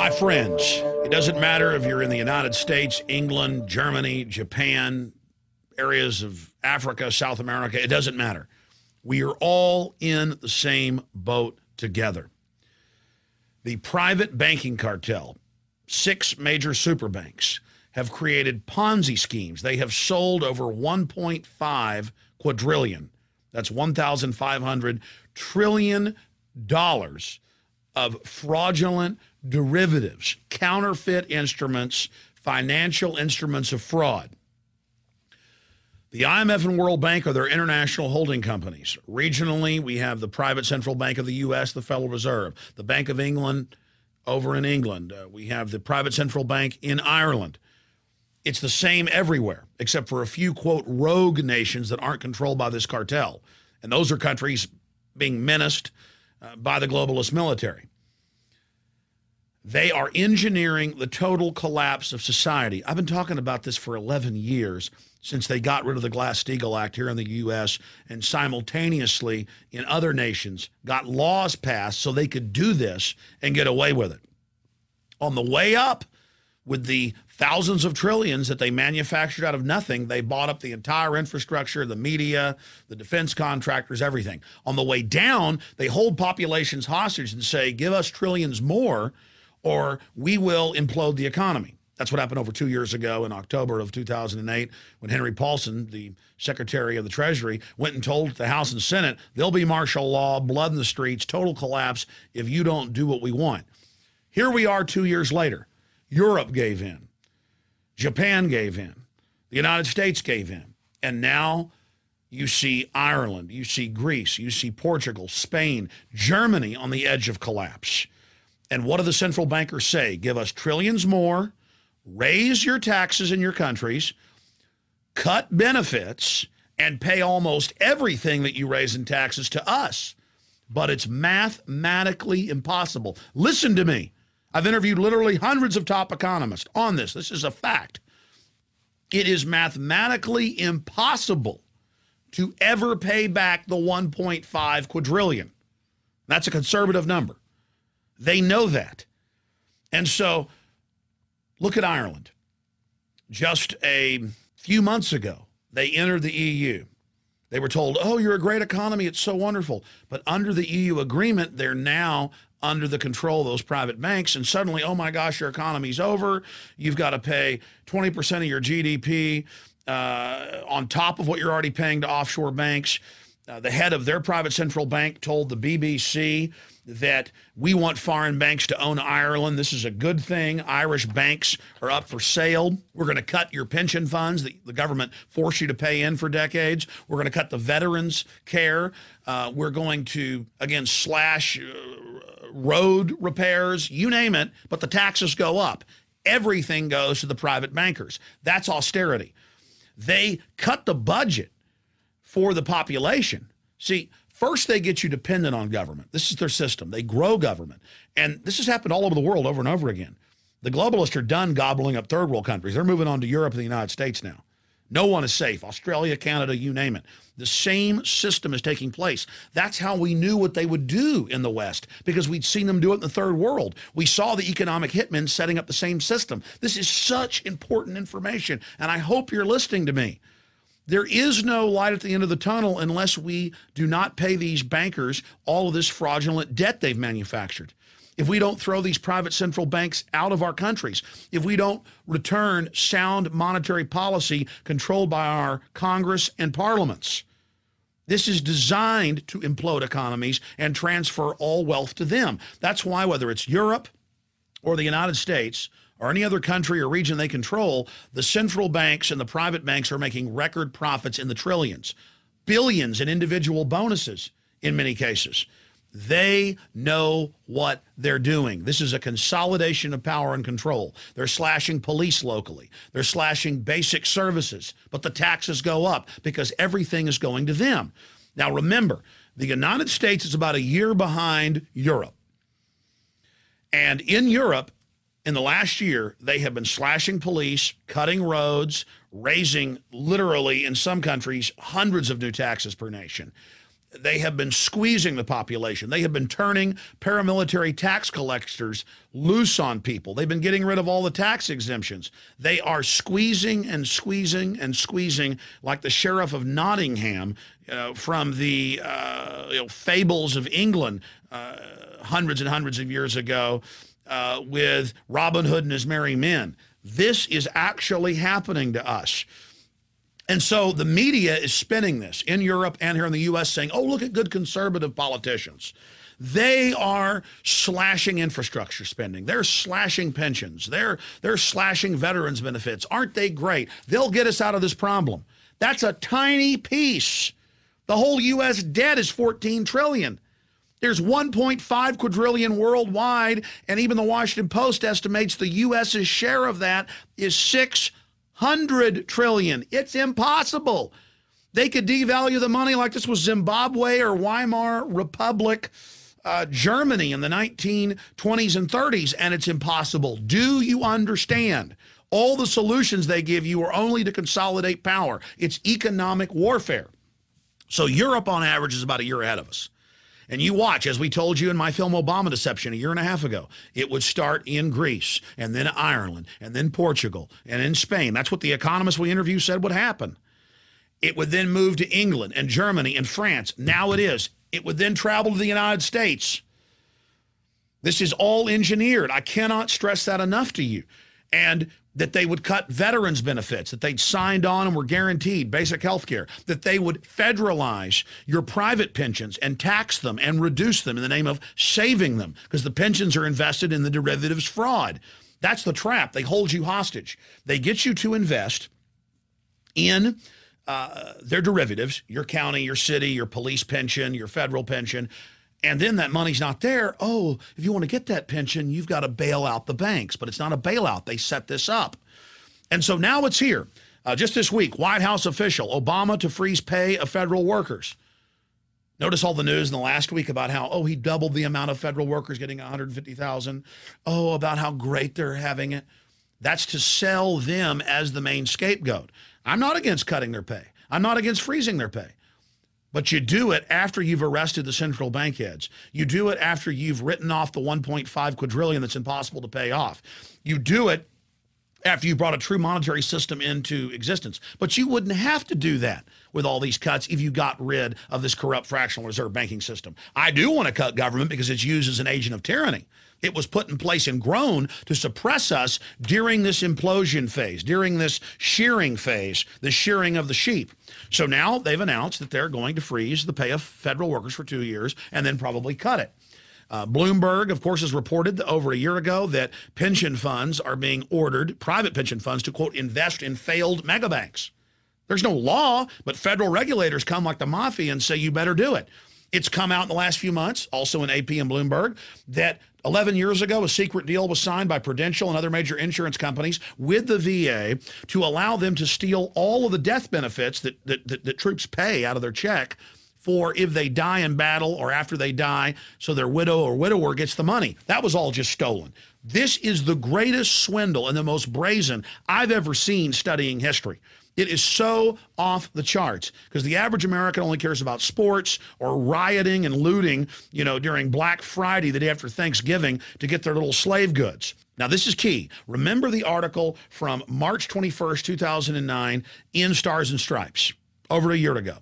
My friends, it doesn't matter if you're in the United States, England, Germany, Japan, areas of Africa, South America, it doesn't matter. We are all in the same boat together. The private banking cartel, 6 major super banks, have created Ponzi schemes. They have sold over 1.5 quadrillion. That's $1,500 trillion of fraudulent derivatives, counterfeit instruments, financial instruments of fraud. The IMF and World Bank are their international holding companies. Regionally, we have the private central bank of the U.S., the Federal Reserve, the Bank of England over in England. We have the private central bank in Ireland. It's the same everywhere, except for a few, quote, rogue nations that aren't controlled by this cartel. And those are countries being menaced by the globalist military. They are engineering the total collapse of society. I've been talking about this for 11 years, since they got rid of the Glass-Steagall Act here in the U.S. and simultaneously in other nations got laws passed so they could do this and get away with it. On the way up, with the thousands of trillions that they manufactured out of nothing, they bought up the entire infrastructure, the media, the defense contractors, everything. On the way down, they hold populations hostage and say, give us trillions more or we will implode the economy. That's what happened over 2 years ago in October of 2008 when Henry Paulson, the Secretary of the Treasury, went and told the House and Senate, there'll be martial law, blood in the streets, total collapse if you don't do what we want. Here we are 2 years later. Europe gave in. Japan gave in. The United States gave in. And now you see Ireland, you see Greece, you see Portugal, Spain, Germany on the edge of collapse. And what do the central bankers say? Give us trillions more, raise your taxes in your countries, cut benefits, and pay almost everything that you raise in taxes to us. But it's mathematically impossible. Listen to me. I've interviewed literally hundreds of top economists on this. This is a fact. It is mathematically impossible to ever pay back the 1.5 quadrillion. That's a conservative number. They know that. And so look at Ireland. Just a few months ago, they entered the EU. They were told, oh, you're a great economy. It's so wonderful. But under the EU agreement, they're now under the control of those private banks. And suddenly, oh, my gosh, your economy's over. You've got to pay 20% of your GDP on top of what you're already paying to offshore banks. The head of their private central bank told the BBC that we want foreign banks to own Ireland. This is a good thing. Irish banks are up for sale. We're going to cut your pension funds that the government forced you to pay in for decades. We're going to cut the veterans' care. We're going to, again, slash road repairs, you name it, but the taxes go up. Everything goes to the private bankers. That's austerity. They cut the budget for the population. See, first they get you dependent on government. This is their system. They grow government. And this has happened all over the world over and over again. The globalists are done gobbling up third world countries. They're moving on to Europe and the United States now. No one is safe. Australia, Canada, you name it. The same system is taking place. That's how we knew what they would do in the West, because we'd seen them do it in the third world. We saw the economic hitmen setting up the same system. This is such important information, and I hope you're listening to me. There is no light at the end of the tunnel unless we do not pay these bankers all of this fraudulent debt they've manufactured. If we don't throw these private central banks out of our countries, if we don't return sound monetary policy controlled by our Congress and parliaments. This is designed to implode economies and transfer all wealth to them. That's why whether it's Europe or the United States or any other country or region they control, the central banks and the private banks are making record profits in the trillions, billions in individual bonuses in many cases. They know what they're doing. This is a consolidation of power and control. They're slashing police locally. They're slashing basic services, but the taxes go up because everything is going to them. Now remember, the United States is about a year behind Europe. And in Europe, in the last year, they have been slashing police, cutting roads, raising literally in some countries hundreds of new taxes per nation. They have been squeezing the population. They have been turning paramilitary tax collectors loose on people. They've been getting rid of all the tax exemptions. They are squeezing and squeezing and squeezing like the Sheriff of Nottingham from the fables of England hundreds and hundreds of years ago with Robin Hood and his merry men. This is actually happening to us. And so the media is spinning this in Europe and here in the U.S. saying, oh, look at good conservative politicians. They are slashing infrastructure spending. They're slashing pensions. They're slashing veterans benefits. Aren't they great? They'll get us out of this problem. That's a tiny piece. The whole U.S. debt is $14 trillion. There's 1.5 quadrillion worldwide, and even the Washington Post estimates the U.S.'s share of that is $600 trillion. It's impossible. They could devalue the money like this was Zimbabwe or Weimar Republic, Germany in the 1920s and 30s, and it's impossible. Do you understand? All the solutions they give you are only to consolidate power. It's economic warfare. So Europe, on average, is about a year ahead of us. And you watch, as we told you in my film Obama Deception a year and a half ago, it would start in Greece, and then Ireland, and then Portugal, and in Spain. That's what the economists we interviewed said would happen. It would then move to England and Germany and France. Now it is. It would then travel to the United States. This is all engineered. I cannot stress that enough to you. And that they would cut veterans benefits, that they'd signed on and were guaranteed basic health care, that they would federalize your private pensions and tax them and reduce them in the name of saving them, because the pensions are invested in the derivatives fraud. That's the trap. They hold you hostage. They get you to invest in their derivatives, your county, your city, your police pension, your federal pension, and then that money's not there. Oh, if you want to get that pension, you've got to bail out the banks. But it's not a bailout. They set this up. And so now it's here. Just this week, White House official, Obama to freeze pay of federal workers. Notice all the news in the last week about how, oh, he doubled the amount of federal workers getting $150,000. Oh, about how great they're having it. That's to sell them as the main scapegoat. I'm not against cutting their pay. I'm not against freezing their pay. But you do it after you've arrested the central bank heads. You do it after you've written off the 1.5 quadrillion that's impossible to pay off. You do it after you brought a true monetary system into existence. But you wouldn't have to do that with all these cuts if you got rid of this corrupt fractional reserve banking system. I do want to cut government because it's used as an agent of tyranny. It was put in place and grown to suppress us during this implosion phase, during this shearing phase, the shearing of the sheep. So now they've announced that they're going to freeze the pay of federal workers for 2 years and then probably cut it. Bloomberg, of course, has reported over a year ago that pension funds are being ordered, private pension funds, to, quote, invest in failed megabanks. There's no law, but federal regulators come like the mafia and say you better do it. It's come out in the last few months, also in AP and Bloomberg, that 11 years ago, a secret deal was signed by Prudential and other major insurance companies with the VA to allow them to steal all of the death benefits that troops pay out of their check for if they die in battle or after they die, so their widow or widower gets the money. That was all just stolen. This is the greatest swindle and the most brazen I've ever seen studying history. It is so off the charts because the average American only cares about sports or rioting and looting, you know, during Black Friday, the day after Thanksgiving, to get their little slave goods. Now, this is key. Remember the article from March 21st, 2009 in Stars and Stripes, over a year ago.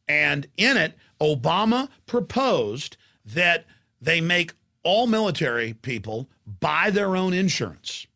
And in it, Obama proposed that they make all military people buy their own insurance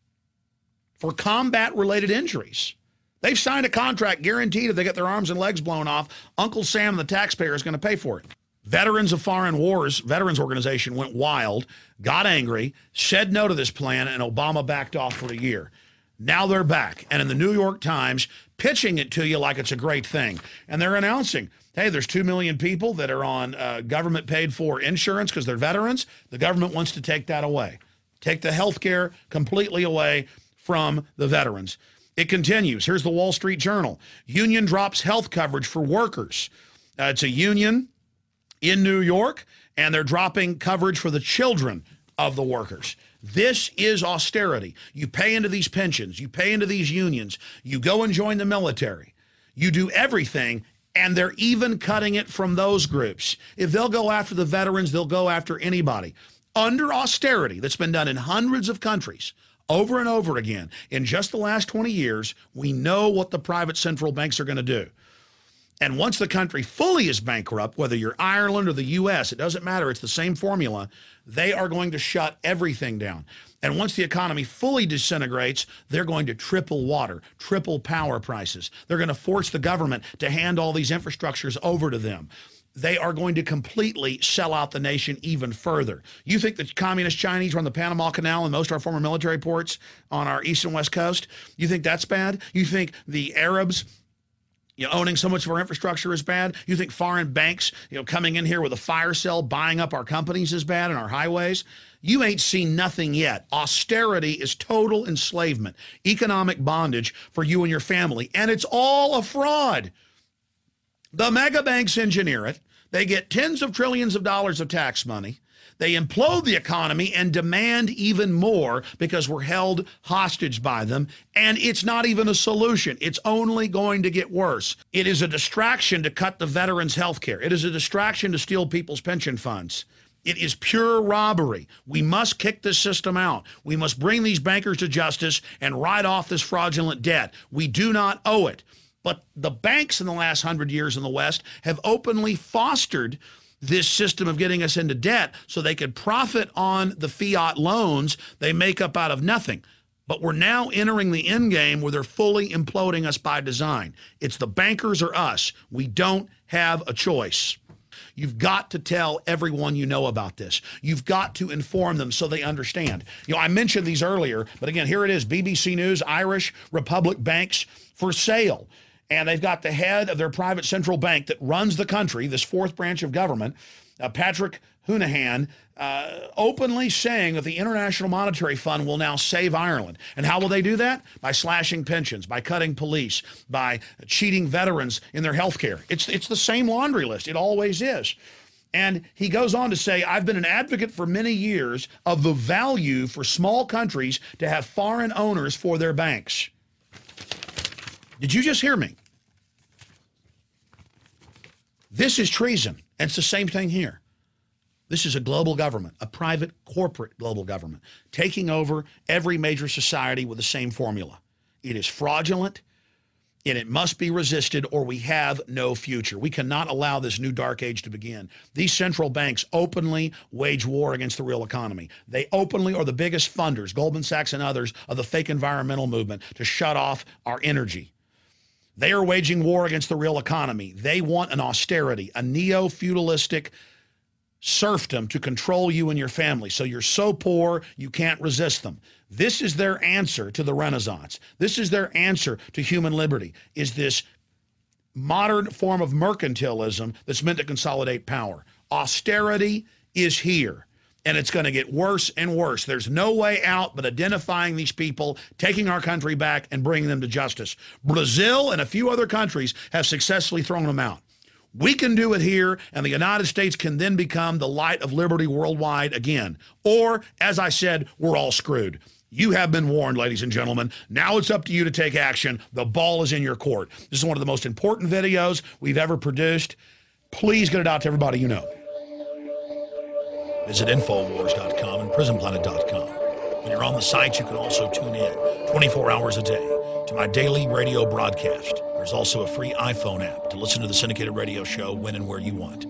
for combat-related injuries. They've signed a contract guaranteed if they get their arms and legs blown off, Uncle Sam and the taxpayer is going to pay for it. Veterans of Foreign Wars, Veterans Organization, went wild, got angry, said no to this plan, and Obama backed off for a year. Now they're back, and in the New York Times, pitching it to you like it's a great thing. And they're announcing, hey, there's 2 million people that are on government-paid-for insurance because they're veterans. The government wants to take that away, take the health care completely away from the veterans. It continues. Here's the Wall Street Journal. Union drops health coverage for workers. It's a union in New York, and they're dropping coverage for the children of the workers. This is austerity. You pay into these pensions. You pay into these unions. You go and join the military. You do everything, And they're even cutting it from those groups. If they'll go after the veterans, they'll go after anybody. Under austerity that's been done in hundreds of countries over and over again, in just the last 20 years, we know what the private central banks are going to do. And once the country fully is bankrupt, whether you're Ireland or the U.S., it doesn't matter. It's the same formula. They are going to shut everything down. And once the economy fully disintegrates, they're going to triple water, triple power prices. They're going to force the government to hand all these infrastructures over to them. They are going to completely sell out the nation even further. You think the communist Chinese run the Panama Canal and most of our former military ports on our east and west coast? You think that's bad? You think the Arabs owning so much of our infrastructure is bad? You think foreign banks, coming in here with a fire sale, buying up our companies is bad and our highways? You ain't seen nothing yet. Austerity is total enslavement, economic bondage for you and your family, and it's all a fraud. The mega banks engineer it. They get tens of trillions of dollars of tax money. They implode the economy and demand even more because we're held hostage by them. And it's not even a solution. It's only going to get worse. It is a distraction to cut the veterans' health care. It is a distraction to steal people's pension funds. It is pure robbery. We must kick this system out. We must bring these bankers to justice and write off this fraudulent debt. We do not owe it. But the banks in the last 100 years in the West have openly fostered this system of getting us into debt so they could profit on the fiat loans they make up out of nothing. But we're now entering the end game where they're fully imploding us by design. It's the bankers or us. We don't have a choice. You've got to tell everyone you know about this. You've got to inform them so they understand. I mentioned these earlier, but again, here it is. BBC News, Irish Republic banks for sale. And they've got the head of their private central bank that runs the country, this fourth branch of government, Patrick Honohan, openly saying that the International Monetary Fund will now save Ireland. And how will they do that? By slashing pensions, by cutting police, by cheating veterans in their health care. It's the same laundry list. It always is. And he goes on to say, I've been an advocate for many years of the value for small countries to have foreign owners for their banks. Did you just hear me? This is treason. And it's the same thing here. This is a global government, a private corporate global government, taking over every major society with the same formula. It is fraudulent, and it must be resisted or we have no future. We cannot allow this new dark age to begin. These central banks openly wage war against the real economy. They openly are the biggest funders, Goldman Sachs and others, of the fake environmental movement to shut off our energy. They are waging war against the real economy. They want an austerity, a neo-feudalistic serfdom to control you and your family. So you're so poor, you can't resist them. This is their answer to the Renaissance. This is their answer to human liberty, is this modern form of mercantilism that's meant to consolidate power. Austerity is here. And it's going to get worse and worse. There's no way out but identifying these people, taking our country back, and bringing them to justice. Brazil and a few other countries have successfully thrown them out. We can do it here, and the United States can then become the light of liberty worldwide again. Or, as I said, we're all screwed. You have been warned, ladies and gentlemen. Now it's up to you to take action. The ball is in your court. This is one of the most important videos we've ever produced. Please get it out to everybody you know. Visit Infowars.com and PrisonPlanet.com. When you're on the site, you can also tune in 24 hours a day to my daily radio broadcast. There's also a free iPhone app to listen to the syndicated radio show when and where you want.